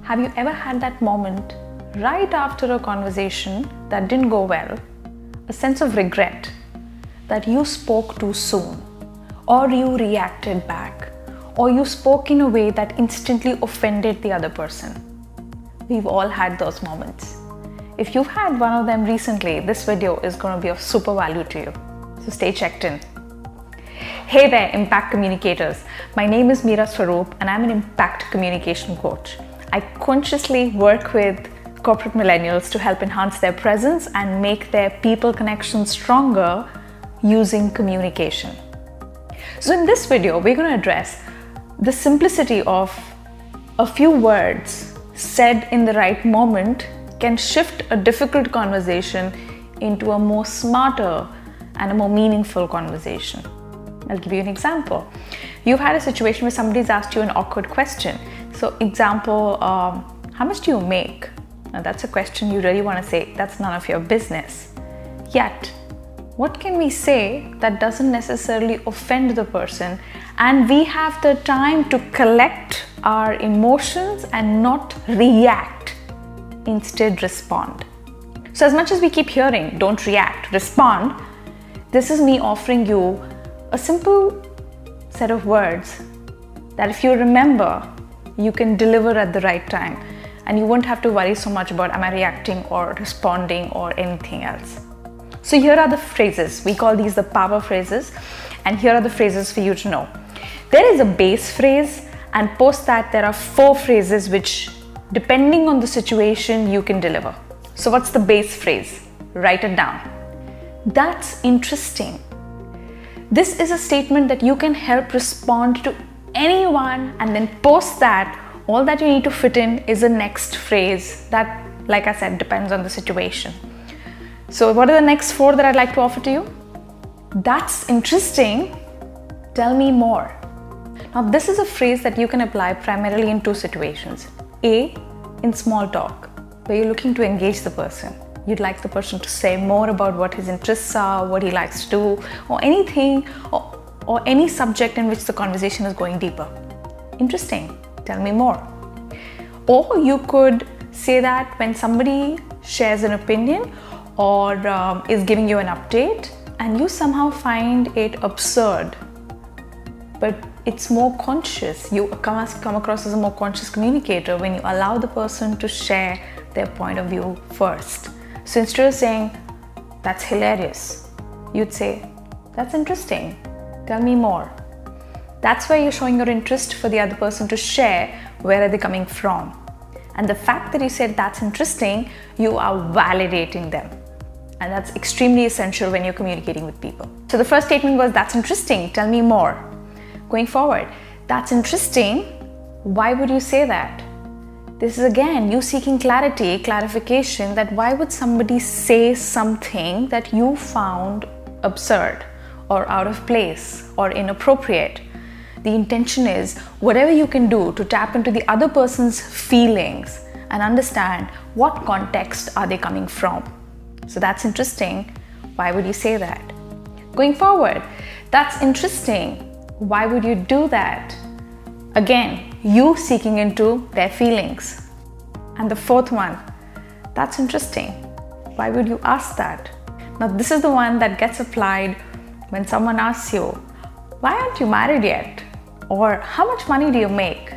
Have you ever had that moment right after a conversation that didn't go well, a sense of regret that you spoke too soon, or you reacted back, or you spoke in a way that instantly offended the other person? We've all had those moments. If you've had one of them recently, this video is going to be of super value to you. So stay checked in. Hey there, Impact Communicators. My name is Mira Swarup and I'm an Impact Communication Coach. I consciously work with corporate millennials to help enhance their presence and make their people connections stronger using communication. So in this video, we're going to address the simplicity of a few words said in the right moment can shift a difficult conversation into a more smarter and a more meaningful conversation. I'll give you an example. You've had a situation where somebody's asked you an awkward question. So example, how much do you make? Now that's a question you really want to say, that's none of your business. Yet, what can we say that doesn't necessarily offend the person, and we have the time to collect our emotions and not react, instead respond. So as much as we keep hearing, don't react, respond, this is me offering you a simple set of words that if you remember, you can deliver at the right time, and you won't have to worry so much about am I reacting or responding or anything else. So here are the phrases. We call these the power phrases, and here are the phrases for you to know. There is a base phrase, and post that there are 4 phrases which, depending on the situation, you can deliver. So what's the base phrase? Write it down. That's interesting. This is a statement that you can help respond to anyone, and then post that. All that you need to fit in is the next phrase that, like I said, depends on the situation. So what are the next 4 that I'd like to offer to you? That's interesting. Tell me more. Now this is a phrase that you can apply primarily in 2 situations. A, in small talk, where you're looking to engage the person. You'd like the person to say more about what his interests are, what he likes to do, or anything, or any subject in which the conversation is going deeper. Interesting, tell me more. Or you could say that when somebody shares an opinion or is giving you an update and you somehow find it absurd, but it's more conscious. You come across as a more conscious communicator when you allow the person to share their point of view first. So instead of saying, that's hilarious, you'd say, that's interesting, tell me more. That's where you're showing your interest for the other person to share where are they coming from. And the fact that you said that's interesting, you are validating them. And that's extremely essential when you're communicating with people. So the first statement was, that's interesting, tell me more. Going forward, that's interesting, why would you say that? This is again you seeking clarity, clarification, that why would somebody say something that you found absurd or out of place or inappropriate. The intention is whatever you can do to tap into the other person's feelings and understand what context are they coming from. So that's interesting, why would you say that? Going forward, that's interesting, why would you do that? Again, you seeking into their feelings. And the 4th one, that's interesting. Why would you ask that? Now this is the one that gets applied when someone asks you, why aren't you married yet? Or how much money do you make?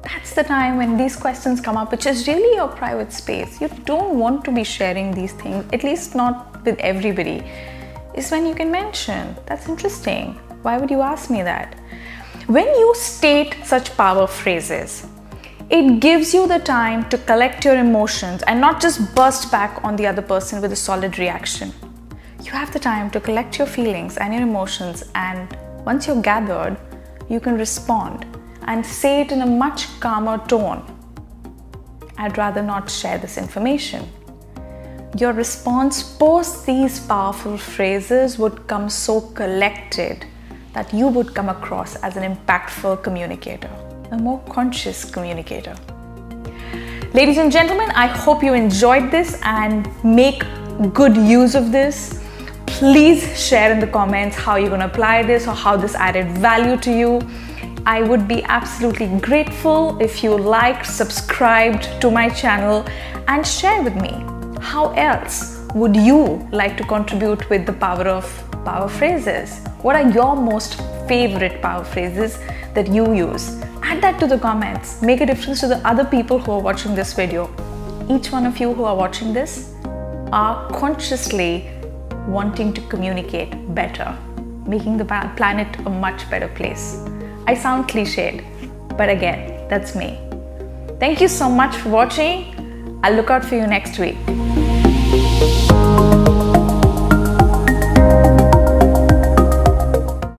That's the time when these questions come up, which is really your private space. You don't want to be sharing these things, at least not with everybody. Is when you can mention, that's interesting. Why would you ask me that? When you state such power phrases, it gives you the time to collect your emotions and not just burst back on the other person with a solid reaction. You have the time to collect your feelings and your emotions, and once you're gathered, you can respond and say it in a much calmer tone. I'd rather not share this information. Your response post these powerful phrases would come so collected that you would come across as an impactful communicator, a more conscious communicator. Ladies and gentlemen, I hope you enjoyed this and make good use of this. Please share in the comments how you're going to apply this or how this added value to you. I would be absolutely grateful if you liked, subscribed to my channel and share with me how else would you like to contribute with the power of power phrases. What are your most favorite power phrases that you use? Add that to the comments. Make a difference to the other people who are watching this video. Each one of you who are watching this are consciously wanting to communicate better, making the planet a much better place. I sound cliched, but again, that's me. Thank you so much for watching. I'll look out for you next week.